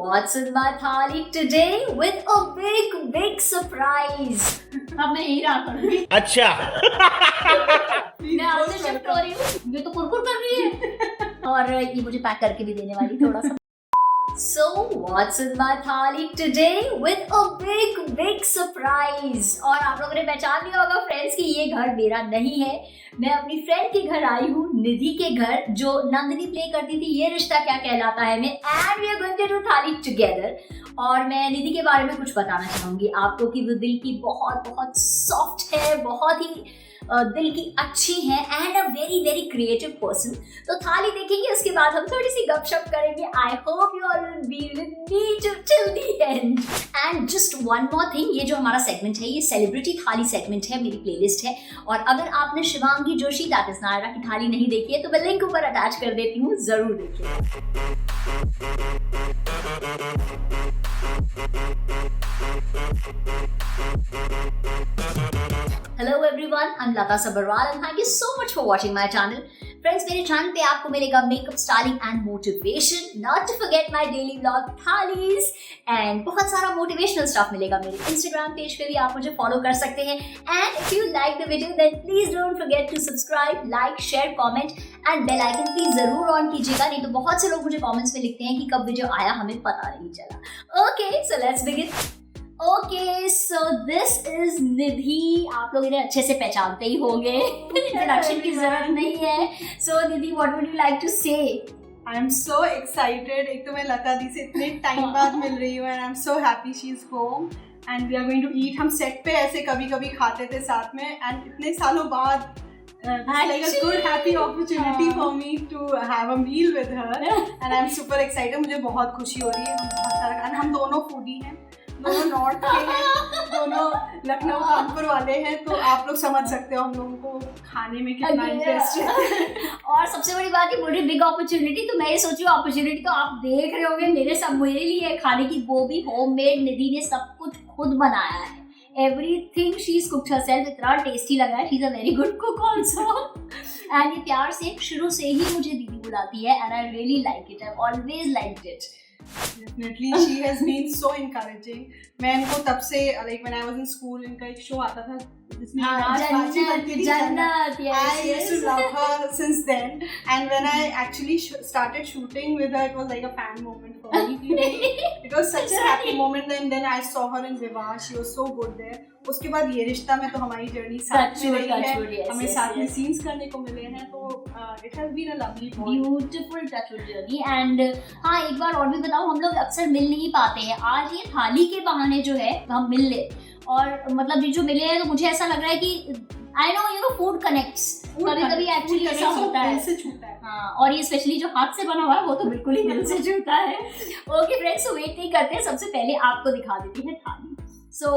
what's in my thali today with a big surprise. अब मैं यही रहा करूँगी। अच्छा मैं आपसे शिफ्ट हो रही हूँ, ये तो कुरकुर कर रही है और ये मुझे पैक करके भी देने वाली थोड़ा सा। So what's in my thali today with a big surprise. और आप लोगों ने पहचान लिया होगा फ्रेंड्स कि ये घर मेरा नहीं है, मैं अपनी फ्रेंड के घर आई हूँ, निधि के घर, जो नंदिनी प्ले करती थी ये रिश्ता क्या कहलाता है में, and we are going to do thali together. और मैं निधि के बारे में कुछ बताना चाहूंगी आपको कि वो दिल की बहुत सॉफ्ट है, बहुत ही दिल की अच्छी है and a very creative person. तो थाली देखेंगे, उसके बाद हम थोड़ी सी गपशप करेंगे। I hope you all will be with me till the end. And just one more thing, ये जो हमारा सेगमेंट है ये सेलिब्रिटी थाली सेगमेंट है, मेरी प्लेलिस्ट है। और अगर आपने शिवांगी जोशी दैट इज नायरा की थाली नहीं देखी है तो मैं लिंक ऊपर अटैच कर देती हूँ, जरूर देखिए। Hello everyone, I'm Lata Sabharwal and thank you so much for watching my channel. Friends, मेरे चैनल पे आपको मिलेगा makeup, styling and motivation, not to forget my daily vlog thalis and बहुत सारा मोटिवेशनल स्टफ मिलेगा। मेरे इंस्टाग्राम पेज पे भी आप मुझे फॉलो कर सकते हैं। And if you like the video then please don't forget to subscribe, like, share, comment and bell icon please जरूर ऑन कीजिएगा, नहीं तो बहुत से लोग मुझे कमेंट्स में लिखते हैं कि कब वीडियो आया हमें पता नहीं चला। Okay, so let's begin. Okay, so this is Nidhi, आप लोग इन्हें अच्छे से पहचानते ही होंगे, इंट्रोडक्शन की जरूरत नहीं है। So Nidhi, what would you like to say? I am so excited. एक तो मैं लता दी से इतने टाइम बाद मिल रही हूँ and I am so happy she is home and we are going to eat. हम सेट पे ऐसे कभी कभी खाते थे साथ में एंड इतने सालों बाद like a good happy opportunity for me to have a meal with her and I'm super excited। मुझे बहुत खुशी हो रही है। हम बहुत सारा and हम दोनों फूडी हैं, दोनों नॉर्थ के हैं, दोनों लखनऊ कानपुर वाले हैं, तो आप लोग समझ सकते हो हम लोगों को खाने में कितना इंटरेस्ट है। और सबसे बड़ी बात है बड़ी बिग अपॉर्चुनिटी, तो मैं ये सोच रही हूँ अपॉर्चुनिटी तो आप देख रहे होंगे मेरे लिए खाने की, वो भी होममेड। निधि ने सब कुछ खुद बनाया है, everything she's cooked herself, इतना टेस्टी लगा है। she's a very good cook also and ये प्यार से शुरू से ही मुझे दीदी बुलाती है and I really like it, I've always liked it। Definitely, she has been so encouraging। मैं इनको तब से like when I was in school इनका एक शो आता था जिसमें जन्नत, I used to love her since then and when I actually started shooting with her it was like a fan moment for me। It was such a happy moment and then I saw her in Vivaah, she was so good there। उसके बाद ये रिश्ता में तो हमारी journey साथ में रही है, हमें साथ में सीन्स करने को मिले हैं, तो it has been a lovely beautiful touchwood journey। and हाँ, एक बार और भी बताऊँ, हम लोग अक्सर मिल नहीं पाते हैं, आज ये थाली के बहाने जो है हम मिल ले, और मतलब ये जो मिले हैं तो मुझे ऐसा लग रहा है कि I know you know food connects, कभी एक्चुअली ऐसा होता है, से छूता है। हाँ, और ये स्पेशली जो हाथ से बना हुआ है वो तो बिल्कुल ही दिल से छूता है। ओके फ्रेंड्स, तो वेट नहीं करते, सबसे पहले आपको दिखा देती है थाली। सो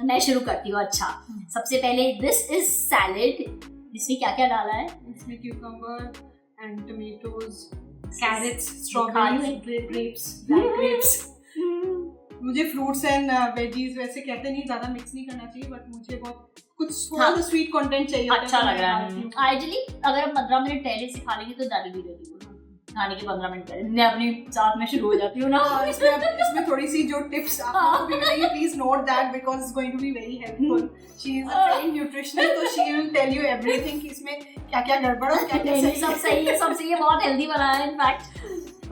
मैं शुरू करती हूँ। अच्छा, सबसे पहले दिस इज सैलेड, इसमें क्या क्या डाला है? इसमें cucumber and tomatoes, carrots, strawberries, grapes, black grapes. मुझे फ्रूट्स एंड वेजीज वैसे कहते नहीं, ज्यादा मिक्स नहीं करना चाहिए, बट मुझे बहुत कुछ थोड़ा सा स्वीट कंटेंट चाहिए, अच्छा लग रहा है। आइडियली अगर हम 15 मिनट पहले से खा लेंगे तो दैट विल बी रेडी। खाने के 15 मिनट पहले मैं अपनी साथ में शुरू हो जाती हूँ ना। इसमें थोड़ी सी जो टिप्स आपको भी मिलेंगी, please note that because it's going to be very helpful. She is a trained nutritionist, तो she will tell you everything कि इसमें क्या-क्या गड़बड़ और क्या-क्या सही है। सब सही है, सब सही है, बहुत हेल्दी बना है in fact.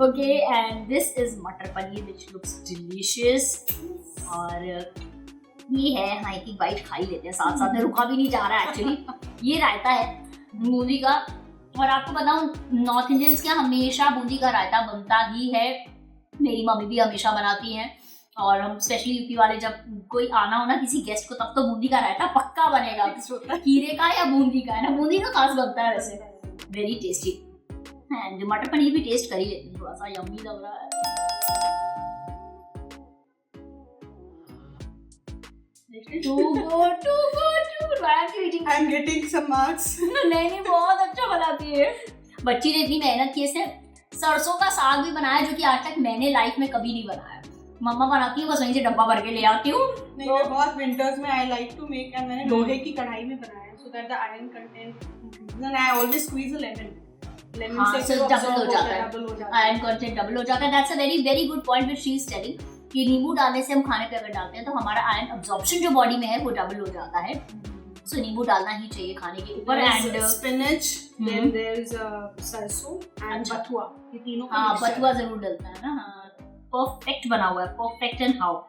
Okay, and this is मटर पनीर व्हिच लुक्स डिलीशियस। और ये है, हाँ, एक बाइट खा ही लेते हैं साथ साथ में, रुका भी नहीं जा रहा है एक्चुअली। ये रायता है बूंदी का, और आपको बताऊं नॉर्थ इंडियंस के हमेशा बूंदी का रायता बनता ही है, मेरी मम्मी भी हमेशा बनाती हैं, और हम स्पेशली यूपी वाले जब कोई आना हो ना किसी गेस्ट को, तब तो बूंदी का रायता पक्का बनेगा, खीरे का या बूंदी का, है ना, बूंदी का खास बनता है वैसे, वेरी टेस्टी। एंड मटर पनीर भी टेस्ट कर ही लेते हैं, थोड़ा सा यम्मी लग रहा है। Too good. Why are you eating? I'm getting some marks। नहीं, बहुत अच्छा बनाती है बच्ची ने, इतनी मेहनत की। इसने सरसों का साग भी बनाया जो कि आज तक मैंने लाइफ में कभी नहीं बनाया। मम्मा बनाती है, बस वहीं से डब्बा भर के ले आती हूँ। नहीं, मैं बहुत विंटर्स में I like to make, and मैंने लोहे की कढ़ाई में बनाया so that the iron content, then I always squeeze a lemon lemon से so double हो जाता है, डबल हो जाता है, आयरन कंटेंट डबल हो जाता है। That's a very very good point which she is telling कि नींबू डालने से हम खाने पे अगर डालते हैं तो हमारा आयरन अब्जॉर्प्शन जो बॉडी में है वो डबल हो जाता है। सो नींबू डालना ही चाहिए खाने के ऊपर। And spinach, then there is sarson and bathua, ये तीनों का हाँ बथुआ जरूर डलता है ना। परफेक्ट बना हुआ है, परफेक्ट एंड हाउ।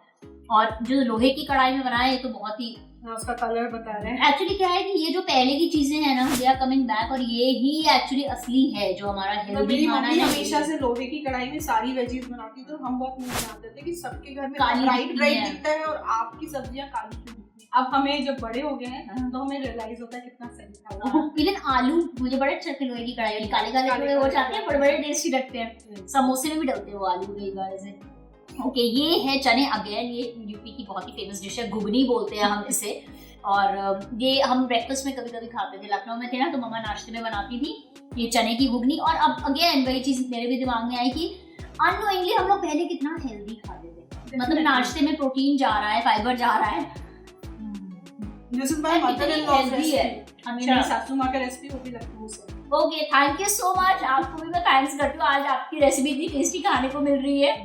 और जो लोहे की कढ़ाई में बनाया है ये तो बहुत ही, उसका कलर बता रहे हैं। एक्चुअली क्या है कि ये जो पहले की चीजें हैं ना दे आर कमिंग बैक, और ये ही एक्चुअली असली है जो हमारा हेल्दी खाना है। हमेशा से लोहे की कढ़ाई में सारी वेजीज बनाती तो हम बहुत मुंह बनाते थे कि सबके घर में काली ब्राइट दिखती है। दिखता है और आपकी सब्जियां काली क्यों दिखती हैं। अब हमें जब बड़े हो गए हैं तो हमें रियलाइज होता है कितना सही था वो। इवन आलू मुझे बड़े अच्छे लगते हैं लोहे की कढ़ाई वाले, काले काले थोड़े हो जाते हैं, बड़े बड़े टेस्टी लगते हैं। समोसे में भी डलते हैं वो आलू कई बार से। ओके, ये है चने। अगेन ये यूपी की बहुत ही फेमस डिश है, घुगनी बोलते हैं हम इसे। और ये हम ब्रेकफास्ट में कभी कभी खाते थे। लखनऊ में थे ना तो मम्मा नाश्ते में बनाती थी ये चने की घुगनी। और अब अगेन वही चीज मेरे भी दिमाग में आई कि अननोइंगली हम लोग पहले कितना हेल्दी खाते थे। मतलब नाश्ते में प्रोटीन जा रहा है, फाइबर जा रहा है। This is my mother-in-law recipe। मेरी सासू माँ का रेसिपी वो भी लखनऊ से। Okay, thank you so much. आपको भी मैं थैंक्स करती हूँ, आज आपकी रेसिपी इतनी टेस्टी खाने को मिल रही है।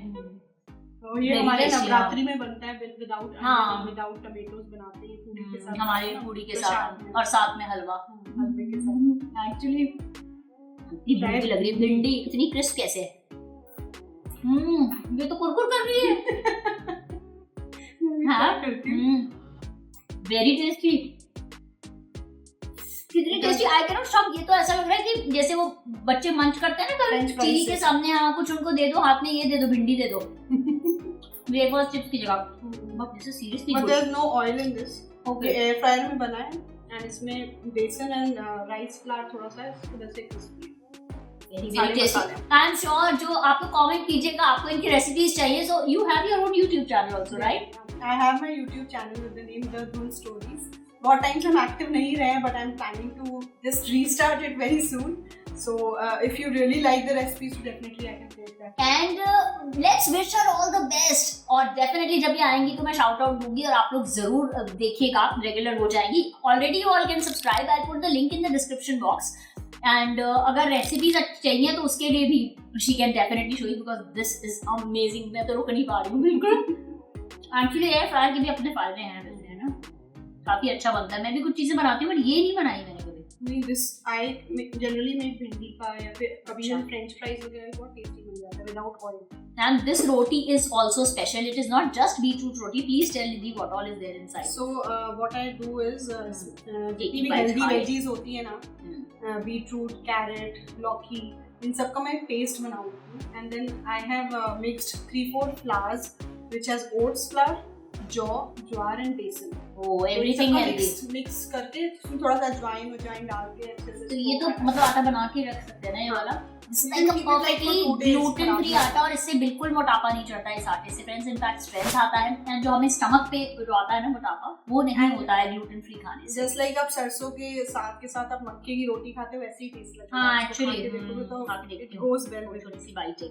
तो ये हमारे नवरात्रि में बनता है विदाउट टमेटोज बनाते हैं पूरी के साथ, हमारे पूरी के साथ और साथ में हलवा हलवे के साथ। एक्चुअली इतनी भूख लग रही है। भिंडी इतनी क्रिस्प कैसे है? ये तो कुरकुर कर रही है। हाँ, वेरी टेस्टी, कितनी tasty. I can not stop. ये तो ऐसा लग रहा है कि जैसे वो बच्चे मंच करते हैं ना कभी टीवी के सामने, हाँ कुछ उनको दे दो हाथ में, ये दे दो, भिंडी दे दो ब्रेकफास्ट चिप्स की जगह। But this is seriously good. There is no oil in this. Okay, air fryer में बना है एंड इसमें बेसन एंड राइस फ्लावर थोड़ा सा इस वजह से crispy. Very tasty. I am sure जो आपको कमेंट कीजिएगा आपको इनकी रेसिपीज चाहिए। So you have your own YouTube channel also, right? I have my YouTube channel with the name The Dhul Stories. बहुत टाइम से हम एक्टिव नहीं रहे हैं, but I'm planning to just restart it very soon. So if you really like the recipes, so definitely I can take that. And let's wish her all the best. और definitely जब ये आएंगी तो मैं shout out दूंगी और आप लोग जरूर देखिएगा, रेगुलर हो जाएगी। Already you all can subscribe. I'll put the link in the description box. And अगर रेसिपीज चाहिए तो उसके लिए भी she can definitely show you because this is amazing. मैं तो रोक नहीं पा रही हूँ बिल्कुल। एक्चुअली एयर फ्रायर के भी अपने फायदे हैं वैसे, है ना, काफी अच्छा बनता है। मैं भी कुछ चीजें बनाती हूँ बट ये नहीं बनाई मैंने कभी। नहीं, दिस आई जनरली मेक भिंडी का या फिर कभी हम फ्रेंच फ्राइज वगैरह बहुत टेस्टी बन जाता है without oil. And this roti is also special. It is not just beetroot roti. Please tell Nidhi what all is there inside. So what I do is जितनी भी हेल्दी वेजीज होती है ना, बीटरूट, कैरेट, लौकी, इन सब का मैं पेस्ट बनाऊंगी। And then I have mixed 3-4 flours which has oats flour, jowar and besan. Oh, everything healthy mix करके उसमें थोड़ा सा अजवाइन डाल के अच्छे से। तो ये तो मतलब आटा बना के रख सकते हैं ना ये वाला। It's like a perfectly gluten free आटा और इससे बिल्कुल मोटापा नहीं चढ़ता है इस आटे से फ्रेंड्स। इनफैक्ट स्ट्रेंथ आता है एंड जो हमें स्टमक पे जो आता है ना मोटापा वो नहीं होता है ग्लूटेन फ्री खाने से। जस्ट लाइक आप सरसों के साथ आप मक्के की रोटी खाते हो वैसे ही टेस्ट लगता है। हाँ actually it goes well with थोड़ी सी बाइट है।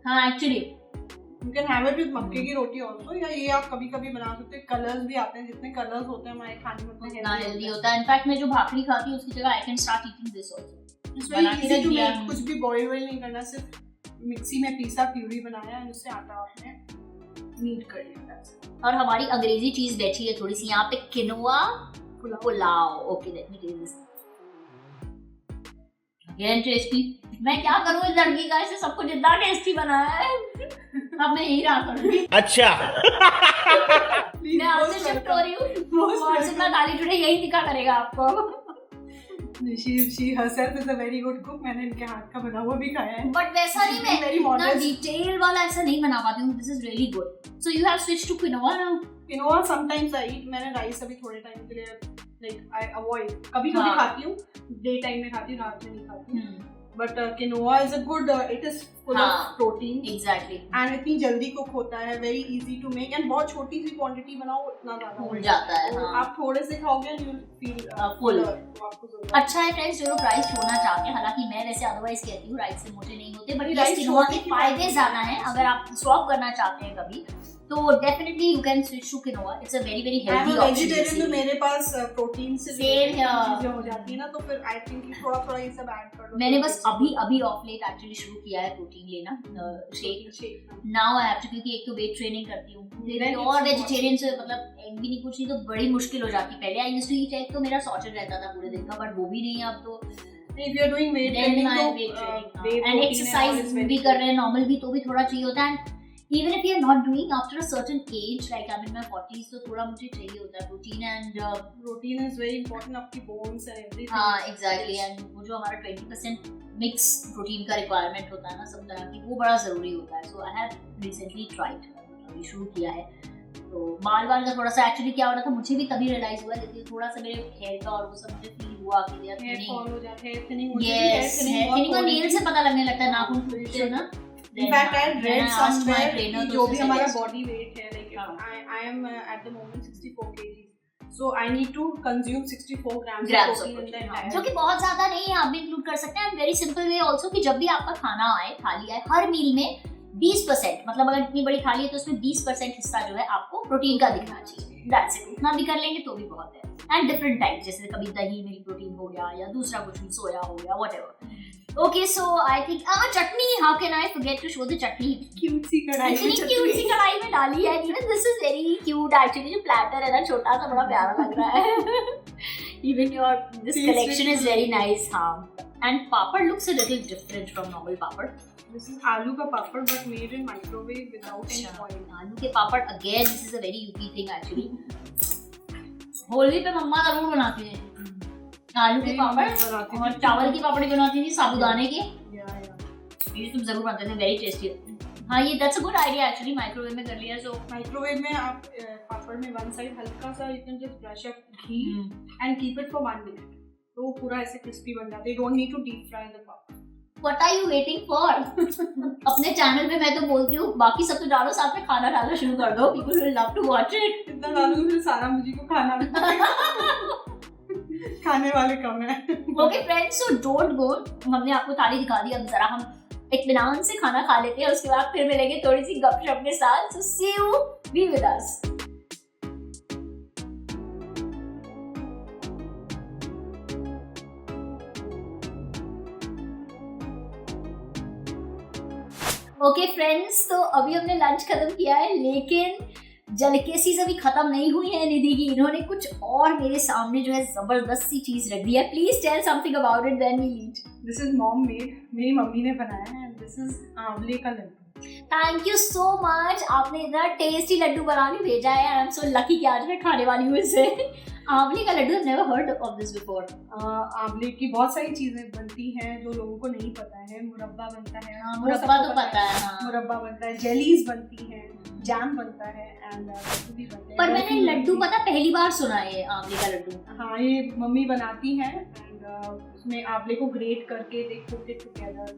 हाँ actually you can have it with मक्के की रोटी आल्सो, या ये आप कभी-कभी बना सकते हैं। कलर्स भी आते हैं, जितने कलर्स होते हैं हमारे खाने में उतना हेल्दी होता है। इनफैक्ट मैं जो भाकरी खाती हूँ उसकी जगह I can start eating this also. कुछ भी बॉईल नहीं करना, सिर्फ मिक्सी में पीसा प्यूरी बनाया और उससे आटा आपने नीट कर लिया। और हमारी अंग्रेजी चीज बैठी है थोड़ी सी यहाँ पे, quinoa pulao. Okay let me taste this. Again tasty. मैं क्या करूँ इस लड़की का, इसे सबको जितना टेस्टी बनाया है अब मैं यही रहा करूँगी। अच्छा मैं आपसे शिफ्ट हो रही हूँ। व्हाट्सएप में खाली टुडे यही दिखा करेगा आपको। She herself is a very good cook. मैंने इनके हाथ का बना हुआ भी खाया है। But वैसा नहीं, मैं इतना डिटेल वाला ऐसा नहीं बना पाती हूँ। This is really good. So you have switched to quinoa now? Quinoa sometimes I eat. मैंने राइस अभी थोड़े टाइम के लिए like I avoid. कभी-कभी खाती हूँ, डे टाइम में खाती हूँ, रात में नहीं खाती हूँ। But quinoa is a good. It is full of protein. Exactly. And इतनी जल्दी कुक होता है, very easy to make. And बहुत छोटी सी क्वांटिटी बनाओ इतना ज़्यादा हो जाता है। हाँ। आप थोड़े से खाओगे and you'll feel full. अच्छा है फ्रेंड्स जो लोग राइस छोड़ना चाहते हैं, हालांकि मैं वैसे अदरवाइज कहती हूँ राइस से मोटे नहीं होते, बट राइस किनोआ के फायदे ज्यादा हैं। अगर आप स्वैप करना चाहते हैं कभी तो definitely you can switch to quinoa, it's a very very I am healthy a option. Vegetarian, तो मेरे पास प्रोटीन से Same here. चीजें हो जाती है ना, तो फिर आई थिंक थोड़ा थोड़ा ये सब ऐड कर लो। मैंने बस अभी ऑफ लेट एक्चुअली शुरू किया है प्रोटीन लेना, shake. Now I have to, क्योंकि एक तो वेट ट्रेनिंग करती हूँ, और वेजिटेरियन से मतलब एग भी नहीं कुछ नहीं, तो बड़ी मुश्किल हो जाती। पहले I used to eat egg, तो मेरा सॉर्टेड रहता था पूरे दिन का, बट वो भी नहीं है अब तो। If you are doing weight training, तो एंड एक्सरसाइज भी कर रहे हैं नॉर्मल भी, तो भी थोड़ा चाहिए होता है। And even if you are not doing after a certain age, like I am in my 40s, तो थोड़ा मुझे चाहिए होता है protein. And protein is very important, आपकी बोन्स एंड एवरीथिंग। हाँ एग्जैक्टली, एंड वो जो हमारा 20% मिक्स प्रोटीन का रिक्वायरमेंट होता है ना सब तरह की, वो बड़ा जरूरी होता है। सो आई हैव रिसेंटली ट्राइड, अभी शुरू किया है। तो बाल का थोड़ा सा एक्चुअली क्या हो रहा था, मुझे भी तभी रियलाइज हुआ, लेकिन थोड़ा सा मेरे हेयर का और वो सब मुझे फील हुआ कि यार हेयर फॉल हो जाता है, हेयर थिनिंग हो यस, हेयर थिनिंग और नेल से पता लगने लगता है, नाखून टूटते हैं ना। इनफैक्ट आई रेड समवेयर जो भी हमारा body बॉडी वेट है, like I am at the moment 64 kg, so I need to consume 64 grams of protein in the जो कि बहुत ज्यादा नहीं है, आप भी इंक्लूड कर सकते हैं। वेरी सिंपल वे आल्सो कि जब भी आपका खाना आए, थाली आए, हर मील में 20%, मतलब अगर इतनी बड़ी थाली है तो उसमें 20% हिस्सा जो है आपको प्रोटीन का दिखना चाहिए। दैट्स इट, इतना भी कर लेंगे तो भी बहुत है। एंड डिफरेंट टाइप, जैसे कभी दही में प्रोटीन हो गया, या दूसरा कुछ भी, सोया हो गया, whatever. Okay, so I think chutney, how can I forget to show the chutney. Cute सी कढ़ाई में, इतनी क्यूट सी कढ़ाई में डाली है। Even this is very cute actually, जो प्लेटर है ना छोटा सा, बड़ा प्यारा लग रहा है। Even your this collection is very nice. हाँ, and papad looks a little different from normal papad. This is आलू का पापड़ but made in microwave without any oil. आलू के papad again, this is a very UP thing actually. Holi पे मम्मा जरूर बनाती है आलू के पापड़, और चावल की पापड़ी बनाती थी साबूदाने के, ये तुम जरूर बनाते थे, वेरी टेस्टी। हाँ, ये that's a good idea actually, microwave में कर लिया। सो माइक्रोवेव में आप पापड़ में वन साइड हल्का सा you can just brush up ghee and keep it for 1 minute, तो वो पूरा ऐसे क्रिस्पी बन जाता है। You don't need to deep fry the papad. What are you waiting for? अपने चैनल पे मैं तो बोलती हूँ, बाकी सब तो डालो, साथ में खाना डालना शुरू कर दो, people will love to watch it। इतना डालूंगी फिर सारा मुझे को खाना भी पड़ेगा। खाने वाले कम है। Okay friends, so don't go। हमने आपको थाली दिखा दी, अब जरा हम इत्मीनान से खाना खा लेते हैं, उसके बाद फिर मिलेंगे थोड़ी सी गपशप के साथ। So see you, be with us। Okay friends, तो अभी हमने लंच खत्म किया है, लेकिन जलकेसी अभी खत्म नहीं हुई है निधि की। इन्होंने कुछ और मेरे सामने जो है जबरदस्त सी चीज रख दी है। Please tell something about it, then we eat. This is mom made, मेरी मम्मी ने बनाया है। दिस इज आंवले का लड्डू। थैंक यू सो मच, आपने इतना टेस्टी लड्डू बना के भेजा है। आई एम सो लकी कि आज मैं खाने वाली हूँ इसे। आंवले का लड्डू, never heard of this before. आंवले की बहुत सारी चीजें बनती हैं जो लोगों को नहीं पता है। मुरब्बा बनता है। हाँ, मुरब्बा तो पता है। हाँ, मुरब्बा बनता है, जेलीज बनती हैं, जैम बनता है, एंड लड्डू भी बनते हैं। पर मैंने लड्डू पता पहली बार सुना है, आंवले का लड्डू। हाँ, ये मम्मी बनाती हैं, एंड उसमें आंवले को ग्रेट करके दे कुक इट टुगेदर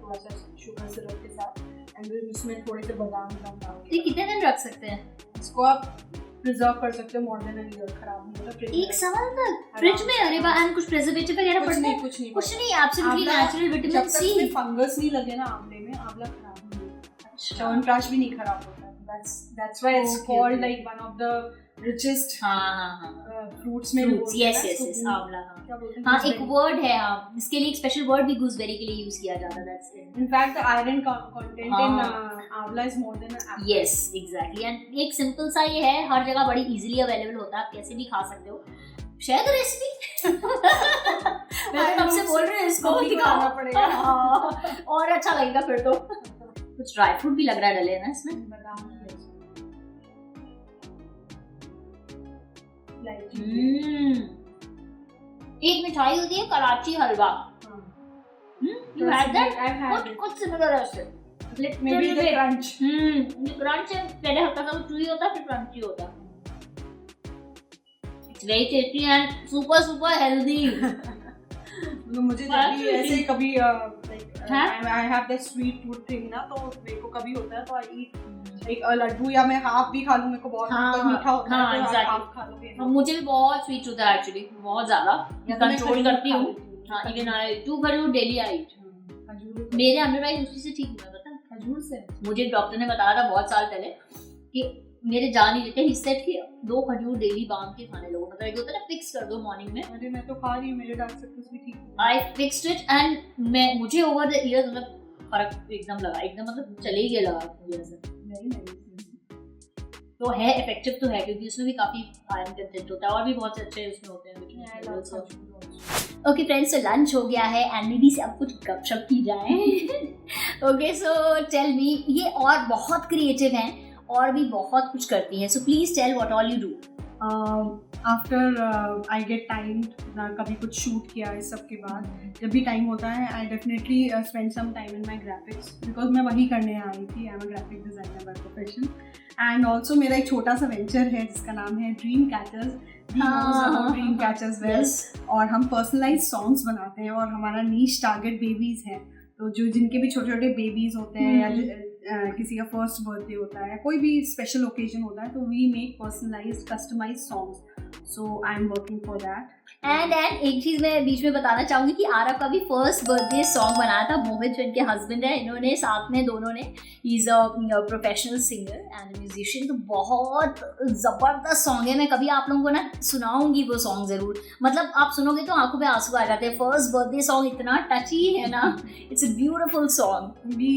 थोड़ा सा शुगर सिरप के साथ, एंड फिर उसमें थोड़े से बादाम डाल के। कितने दिन रख सकते हैं इसको? आप प्रिजर्व कर सकते हो मोर देन अ ईयर, खराब नहीं होता। एक साल तक फ्रिज में? अरे वाह। एंड कुछ प्रिजर्वेटिव वगैरह पड़ता है? कुछ नहीं, एब्सोल्युटली नेचुरल विटामिन सी। जब तक फंगस नहीं लगे ना आंवले में, आंवला खराब नहीं होता। च्यवनप्राश भी नहीं खराब होता। That's why it's called like one of the richest fruits में। Yes, आंवला। हाँ, एक वर्ड है, हाँ, इसके लिए एक स्पेशल वर्ड भी गूसबेरी के लिए यूज किया जाता है। That's it. In fact, the iron content in आंवला is more than apple. Yes, exactly. And एक सिंपल सा ये है, हर जगह बड़ी इजीली अवेलेबल होता है, आप कैसे भी खा सकते हो। Share the recipe. मैं तब से बोल रही हूँ, इसको दिखाना पड़ेगा। और अच्छा लगेगा फिर तो। कुछ ड्राई फ्रूट भी लग रहा है डले ना इसमें। एक मिठाई होती है कराची हलवा। You had that? कुछ सिमिलर है उससे। Maybe the crunch. क्रंच है, पहले हल्का सा चूई होता है, फिर क्रंची होता है। It's very tasty and super healthy. मुझे जब भी ऐसे कभी I have that sweet tooth thing ना, तो मेरे को कभी होता है तो I eat एक लड्डू, या मैं हाफ भी खा लूँ, मेरे को बहुत मीठा होता है तो हाफ खा लूँ। मुझे भी बहुत स्वीट होता है एक्चुअली, बहुत ज्यादा कंट्रोल करती हूँ। हाँ, इवन आई टू खजूर डेली आई ईट। मेरे अंडरआइज उसी से ठीक हुआ, पता है? खजूर से? मुझे डॉक्टर ने बताया था बहुत साल पहले कि मेरे जा नहीं देते, ही सेड कि 2 खजूर डेली बांध के खाने लोगों, मतलब एक होता है ना फिक्स कर दो मॉर्निंग में। अरे मैं तो खा रही हूँ, मेरे डार्क सर्कल्स भी ठीक है। आई फिक्स्ड इट एंड मुझे ओवर द ईयर्स मतलब फर्क एकदम लगा, एकदम मतलब चले ही गया लगा मुझे ऐसा। तो है इफेक्टिव तो है, क्योंकि उसमें भी काफी आयरन कंटेंट होता है और भी बहुत से अच्छे उसमें होते हैं। ओके फ्रेंड्स, सो लंच हो गया है एंड दीदी से अब कुछ गपशप की जाए। ओके सो टेल मी, ये और बहुत क्रिएटिव हैं और भी बहुत कुछ करती हैं, so please tell what all you do. After I get time, कभी कुछ शूट किया इस सब के बाद, जब भी टाइम होता है I definitely spend some time in my graphics, because मैं वही करने आई थी। I am a graphic designer by profession and also मेरा एक छोटा सा वेंचर है जिसका नाम है dream catchers. Dream catchers well, और हम पर्सनलाइज सॉन्ग्स बनाते हैं और हमारा नीश टारगेट बेबीज है। तो जो जिनके भी छोटे छोटे बेबीज होते हैं या किसी का फर्स्ट बर्थडे होता है, कोई भी स्पेशल ओकेजन होता है, तो we make personalised customised songs. So I am working for that. And एक चीज मैं बीच में बताना चाहूंगी कि आरव का भी फर्स्ट बर्थडे सॉन्ग बनाया था। मोहित जो इनके हस्बैंड है, इन्होंने साथ में दोनों ने, ही is a professional singer and musician, तो बहुत जबरदस्त सॉन्ग है। मैं कभी आप लोगों को ना सुनाऊंगी वो सॉन्ग जरूर, मतलब आप सुनोगे तो आंखों पे आंसू आ जाते हैं। फर्स्ट बर्थडे सॉन्ग इतना टची है ना, it's a beautiful song. We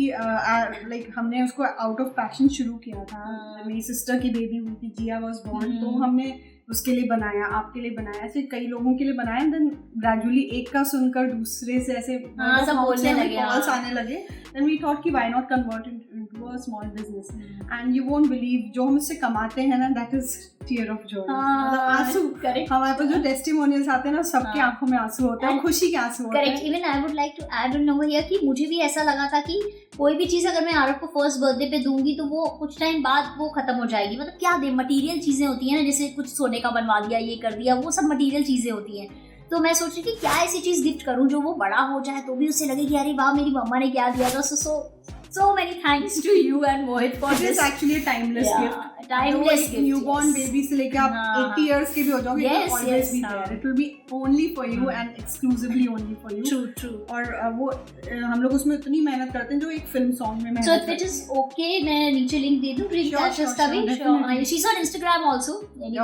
like हमने उसको आउट ऑफ पैशन शुरू किया था। मेरी सिस्टर की बेबी हुई थी, जिया वाज बोर्न, तो हमने उसके लिए बनाया, आपके लिए बनाया, ऐसे कई लोगों के लिए बनाया। देन ग्रेजुअली एक का सुनकर दूसरे से ऐसे सब बोलने लगे, कॉल्स आने लगे। देन वी थॉट कि why not convert into a small business. And you won't believe, जो हम इससे कमाते हैं ना, that is tear of joy, मतलब आंसू। हमारे पास जो टेस्टिमोनियल्स आते हैं ना, सबके आंखों में आंसू होते हैं, खुशी के आंसू होते हैं। Correct. Even I would like to add on over here कि मुझे भी ऐसा लगा था कि कोई भी चीज़ अगर मैं आरव को फर्स्ट बर्थडे पे दूंगी तो वो कुछ टाइम बाद वो खत्म हो जाएगी। मतलब क्या दे, मटीरियल चीज़ें होती हैं ना, जैसे कुछ सोने का बनवा दिया, ये कर दिया, वो सब मटीरियल चीज़ें होती हैं। तो मैं सोच रही थी क्या ऐसी चीज़ गिफ्ट करूँ जो वो बड़ा हो जाए तो भी उससे लगे कि अरे वाह मेरी मम्मा ने क्या दिया था। So many thanks to you and Mohit for this. It is actually a timeless gift. Timeless gift. Newborn baby से लेके आप 80 years के भी हो जाओगे, it will always be there. It will be only for you and exclusively only for you. True. और वो हम लोग उसमें इतनी मेहनत करते हैं जो एक फिल्म सॉन्ग में मेहनत करते हैं। So if it is okay, मैं नीचे लिंक दे दूँ ड्रीम कैचर्स का भी। She's on Instagram also.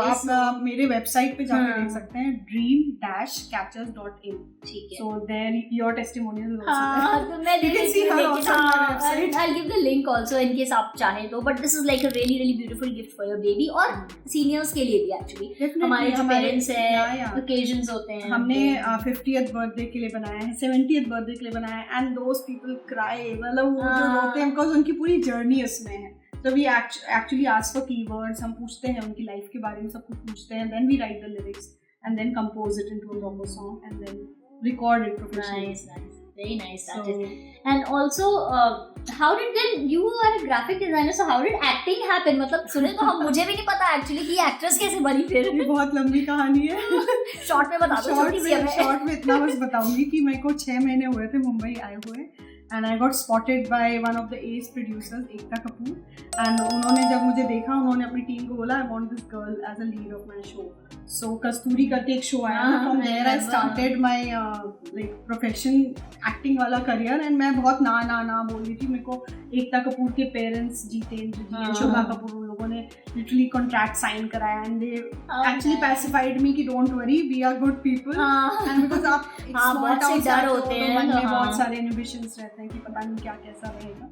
आप मेरे वेबसाइट पे जाकर देख सकते हैं, dream-catchers.in. ठीक है। So there your testimonial is also there. You can see her also on my website. I'll give the link also in case आप चाहें तो, but this is like a really beautiful gift for your baby और seniors के लिए भी actually। हमारे जो parents हैं, occasions होते हैं, हमने 50th बर्थडे के लिए बनाया है, 70th बर्थडे के लिए बनाया है, and those people cry, मतलब वो जो रोते हैं because उनकी पूरी जर्नी उसमें है। So we actually ask for keywords, हम पूछते हैं उनकी लाइफ के बारे में, सब कुछ पूछते हैं, then we write the lyrics and then compose it into a proper song and then record it professionally. Nice. Very nice. And also, how did then you are a graphic designer, so how did acting happen? मतलब सुने तो हम, मुझे भी नहीं पता actually कि actress कैसे बनी फिर। ये बहुत लंबी कहानी है। शॉर्ट में बता दो। शॉर्ट में इतना बस बताऊंगी कि मेरे को 6 महीने हुए थे मुंबई आए हुए, and I got spotted by one of the ace producers, Ekta Kapoor, and उन्होंने जब मुझे देखा, उन्होंने अपनी टीम को बोला I want this girl as a lead of my show. So कस्तूरी करके एक शो आया था, from there I started my like profession acting वाला career, and मैं बहुत ना बोल रही थी। मेरे को एकता कपूर के पेरेंट्स जितेंद्र जी और शोभा कपूर, उन लोगों ने literally contract sign कराया, and they actually pacified me कि don't worry, we are good people, and because आप small town से आते हो तो मन में बहुत सारे inhibitions रहते हैं कि पता नहीं क्या कैसा रहेगा।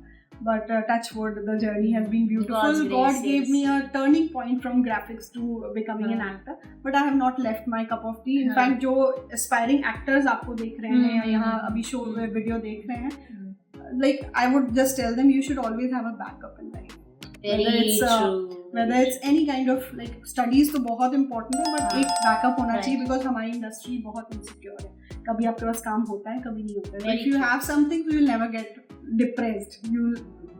But touch wood, the journey has been beautiful. God gave me a turning point from graphics to becoming an actor. But I have not left my cup of tea. In fact, जो aspiring actors आपको देख रहे हैं या यहाँ अभी show video देख रहे हैं, like I would just tell them you should always have a backup in life. Whether it's any kind of like studies तो बहुत important है, but एक backup होना चाहिए because हमारी industry बहुत insecure है। कभी आपके पास काम होता है, कभी नहीं होता है। If you have something, you will never get depressed. You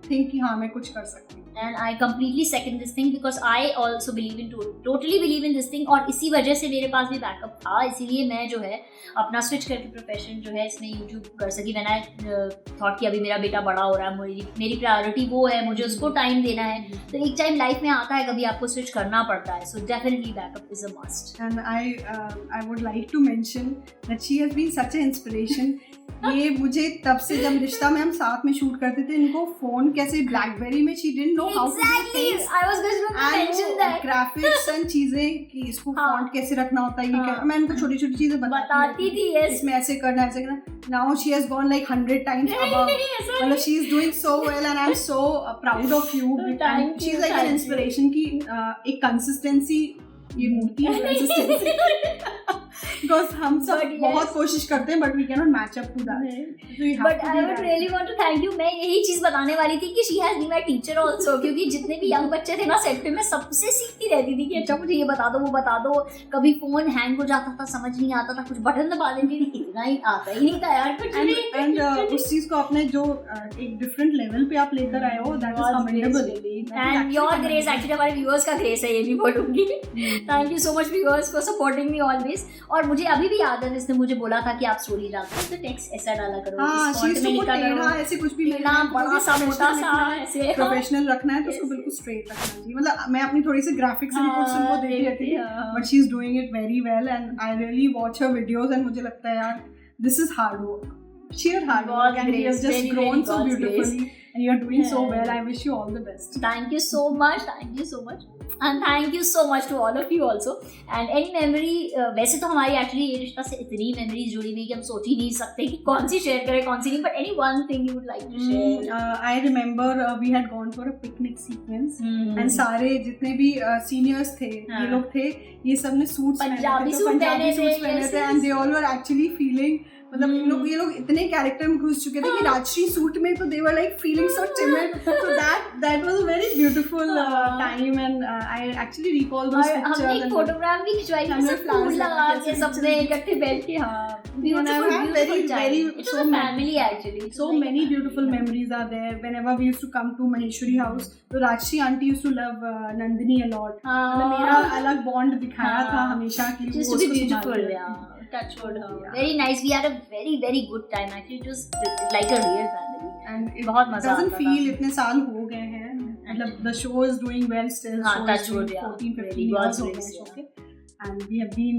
think कि हाँ मैं कुछ कर सकती हूँ। And I completely second this thing because I also totally believe in this thing, और इसी वजह से मेरे पास भी बैकअप था, इसीलिए मैं जो है अपना स्विच करके प्रोफेशन जो है इसमें यूट्यूब कर सकी। मैंने थॉट कि अभी मेरा बेटा बड़ा हो रहा है, मेरी प्रायोरिटी वो है, मुझे उसको टाइम देना है। तो एक टाइम लाइफ में आता है कभी आपको स्विच करना पड़ता है, so definitely backup is a must. And I would like to mention that she has been such an inspiration. ये मुझे तब से, जब रिश्ता में हम साथ में शूट करते थे, इनको फोन कैसे, ब्लैकबेरी में she didn't know how to do things, I was just going to mention that. Graphics and चीजें कि इसको हाँ। फॉन्ट कैसे रखना होता है, ये क्या, मैं इनको छोटी छोटी चीजें बताती थी, yes. इसमें ऐसे करना, ऐसे करना. Now she has gone like 100 times above. मतलब she is doing so well and I am so proud of you. And she is like an inspiration की एक कंसिस्टेंसी, ये मूर्ति है कंसिस्टेंसी. बिकॉज हम सब बहुत कोशिश करते हैं but we can not match up to that. But I would really want to thank you. मैं यही चीज बताने वाली थी कि she has been my teacher also, क्योंकि जितने भी यंग बच्चे थे ना सेट पे, मैं सबसे सीखती रहती थी कि अच्छा मुझे ये बता दो, वो बता दो. कभी फोन हैंग हो जाता था, समझ नहीं आता था, कुछ बटन दबा देती थी, इतना ही आता ही नहीं था यार कुछ भी. एंड उस चीज को अपने जो एक डिफरेंट लेवल पे आप लेकर आए हो, that is commendable. And your grace, actually हमारे व्यूअर्स का ग्रेस है, ये भी बोलूंगी. Thank you so much viewers for supporting me always. और मुझे अभी भी याद है, जिसने मुझे बोला था कि आप स्टोरी डालते हो तो टेक्स्ट ऐसा डाला करो, फॉन्ट में लिखा करो, ऐसे कुछ भी टेढ़ा बड़ा सा मोटा सा ऐसे प्रोफेशनल रखना है तो उसको बिल्कुल स्ट्रेट रखना चाहिए. मतलब मैं अपनी थोड़ी सी ग्राफिक्स रिपोर्ट्स उनको देख लेती थी, but she is doing it very well and I really watch her videos and मुझे लगता है यार this is hard work, sheer hard work, and he has just grown so beautifully and you are doing so well. I wish you all the best. Thank you so much, and thank you so much to all of you also. And any memory, वैसे तो हमारी actually ये रिश्ता से इतनी memories जुड़ी हुई कि हम सोच ही नहीं सकते कि कौन सी share करें कौन सी नहीं, but any one thing you would like to share. I remember we had gone for a picnic sequence and सारे जितने भी seniors थे, ये लोग थे, ये सब ने सूट्स पंजाबी सूट पहने थे and they all were actually feeling, मतलब ये लोग इतने कैरेक्टर में घुस चुके थे कि राजश्री सूट में, तो they were like feeling so timid. So that was a very beautiful time and I actually recall those pictures. हमने एक फोटोग्राफ भी खिंचवाई थी, सब फूल लगा के सबने इकट्ठे बैठ के. हाँ, beautiful time. It was a family actually. So many beautiful memories are there. Whenever we used to come to Maheshwari house, तो Rajshree aunty used to love Nandini a lot. मतलब मेरा अलग बॉन्ड दिखाया था हमेशा कि just to be beautiful. Touch wood. Very nice. We had a very very good time actually. It was like a real family. And it बहुत मजा आता था. doesn't feel इतने साल हो गए हैं. मतलब the show is doing well still. हाँ, touch wood. 14-15 years हो गए show के. And we have been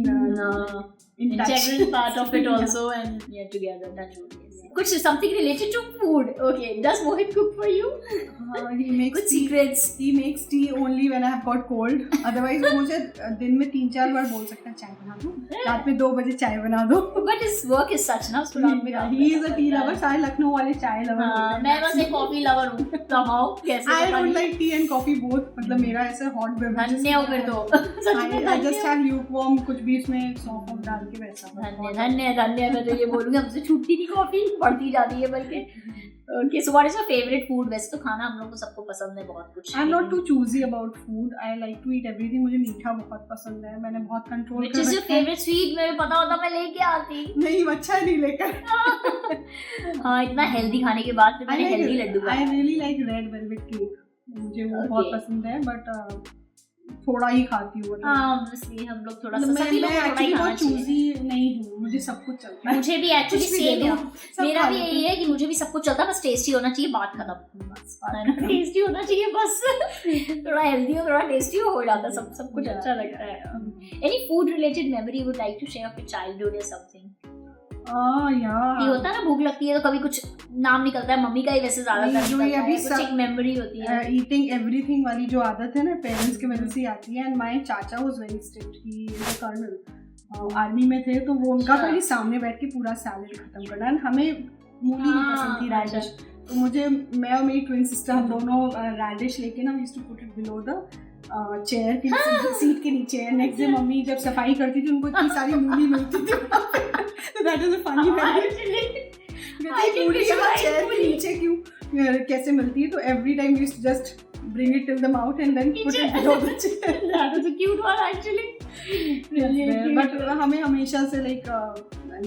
integral part of it also, and we are together. Touch wood. कुछ something related to food. Okay, does Mohit cook for you? He makes कुछ secrets. He makes tea only when I have got cold. Otherwise वो मुझे दिन में 3-4 बार बोल सकता है चाय बना दो, रात में 2 बजे चाय बना दो. But his work is such ना, उसको रात में he is a tea lover. सारे लखनऊ वाले चाय lover. मैं बस एक coffee lover हूँ. Somehow कैसे? I don't like tea and coffee both. मतलब मेरा ऐसा hot beverage. धन्य हो फिर तो. I just have lukewarm, कुछ भी इसमें सौंफ डाल के वैसा. धन्य मैं तो ये बोलूँगी, हमसे छूटती नहीं कॉफी, बढ़ती जाती है बल्कि. Okay, so what is your favorite food? वैसे तो खाना हम लोग को सबको पसंद है बहुत कुछ. I'm not too choosy about food. I like to eat everything. मुझे मीठा बहुत पसंद है. मैंने बहुत कंट्रोल कर रखा है. Which is your favorite sweet? मेरे पता होता मैं लेके आती. नहीं, अच्छा नहीं लेकर. हाँ, इतना हेल्दी खाने के बाद मैंने हेल्दी लड्डू खाए. I really like red velvet cake. मुझे वो बहुत पसंद है, but थोड़ा ही खाती हूँ. ऑब्वियसली हम लोग थोड़ा सा, सभी लोग थोड़ा ही खाना चाहिए. चूजी नहीं हूँ, मुझे सब कुछ चलता है. मुझे भी एक्चुअली सेम है. मेरा भी यही है कि मुझे भी सब कुछ चलता है, बस टेस्टी होना चाहिए. बात खत्म. बस टेस्टी होना चाहिए बस. थोड़ा हेल्दी हो, थोड़ा टेस्टी हो जाता है, सब कुछ अच्छा लगता है. Any food related memory would like to share of your childhood या समथिंग? ये होता है ना, भूख लगती है तो कभी कुछ नाम निकलता है, मम्मी का ही वैसे ज्यादातर कुछ एक मेमोरी होती है. ईटिंग एवरीथिंग वाली जो आदत है ना, पेरेंट्स की वजह से आती है. And my chacha was very strict. He is a colonel, army में थे, तो वो उनका तो सामने बैठ के पूरा सैलेड खत्म करना. एंड हमें मूली नहीं पसंद थी, रैडिश. तो मुझे, मैं और मेरी ट्विन सिस्टर, हम दोनों रैडिश लेके ना, we used to put it below the chair की सीट के नीचे. नेक्स्ट डे मम्मी जब सफाई करती थी, उनको इतनी सारी मूली मिलती थी. So that is a funny memory. मूली चेयर के नीचे क्यों, कैसे मिलती है? तो every time we used to just bring it till the mouth and then put it below the chair. That was a cute one actually. But हमें हमेशा से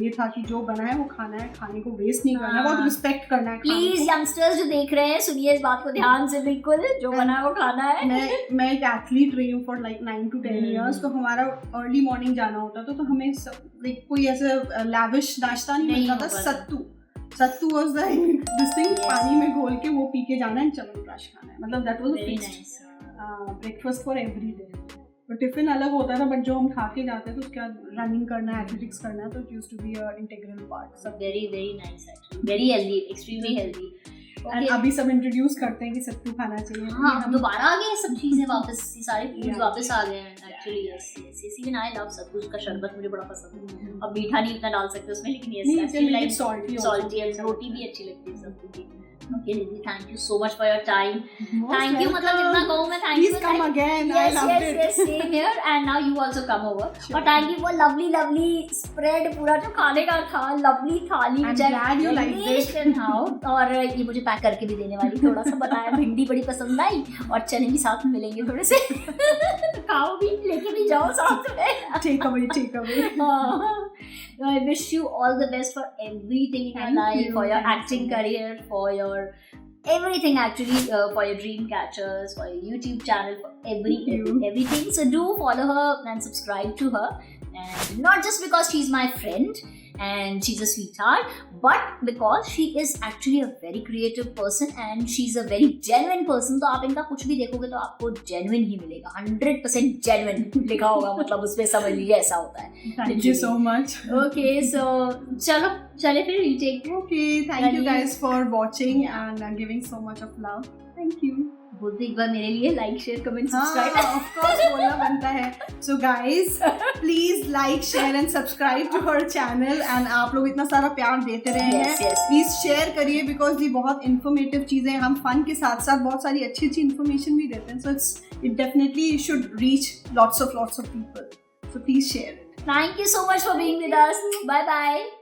ये था कि जो बना है वो खाना है, खाने को वेस्ट नहीं करना है, बहुत रिस्पेक्ट करना है. प्लीज यंगस्टर्स जो देख रहे हैं, सुनिए इस बात को ध्यान से. बिल्कुल, जो बना है वो खाना है. मैं एक एथलीट रही हूँ फॉर 9 to 10 years. तो हमारा अर्ली मॉर्निंग जाना होता था, तो हमें कोई ऐसे लैविश नाश्ता नहीं मिलता था. सत्तू वाज दिस थिंग, पानी में घोल के वो पी के जाना है, च्यवनप्राश खाना है. मतलब that was fixed breakfast for every day. तो टिफिन अलग होता था, बट जो हम खा के जाते थे उसके बाद रनिंग करना, एथलेटिक्स करना, तो it used to be a integral part. सब very very nice actually, very healthy, extremely healthy. And अभी सब इंट्रोड्यूस करते हैं कि सत्तू खाना चाहिए। हाँ, हम दोबारा आ गए हैं, सब चीजें वापस, ये सारे फूड्स Yeah. वापस आ गए हैं actually. Yes yes yes, even I love sattu का शरबत, मुझे बड़ा पसंद है। अब मीठा नहीं इतना डाल सकते उसमें, लेकिन yes actually like salty, and रोटी भी अच्छी लगती है सत्तू की। ओके दीदी, thank you so much for your time. Thank you, मतलब इतना कहूँ मैं, thank you. Please come again. I loved it. Yes, same here. And now you also come over. Sure. और thank you for lovely spread, पूरा जो खाने का था, lovely थाली। I'm glad you liked it. और ये मुझे पैक करके भी देने वाली, थोड़ा सा बताया, भिंडी बड़ी पसंद आई, और चने भी साथ में मिलेंगे थोड़े से। खाओ भी, लेके भी जाओ साथ में। Take away. I wish you all the best for everything in your Thank life, you. for your Thank you acting so much. career, for your everything actually, for your dream catchers, for your YouTube channel, for everything. So do follow her and subscribe to her, and not just because she's my friend and she's a sweetheart, but because she is actually a very creative person and she's a very genuine person. तो आप इनका कुछ भी देखोगे तो आपको genuine ही मिलेगा, 100% genuine लिखा होगा, मतलब उसमें समझ लीजिए ऐसा होता है। Thank you so much. Okay, so चले फिर we take. Okay, thank you guys for watching and giving so much of love. Thank you. बोल दो एक बार मेरे लिए, लाइक शेयर कमेंट हाँ, सब्सक्राइब। of course बोलना बनता है। So guys, please like, share and subscribe to her channel, and आप लोग इतना सारा प्यार देते रहे हैं। Yes. प्लीज शेयर करिए, बिकॉज ये बहुत इन्फॉर्मेटिव चीजें हैं। हम फन के साथ साथ बहुत सारी अच्छी इन्फॉर्मेशन भी देते हैं। So it definitely should reach lots of people. So please share it. Thank you so much for being with us. Bye bye.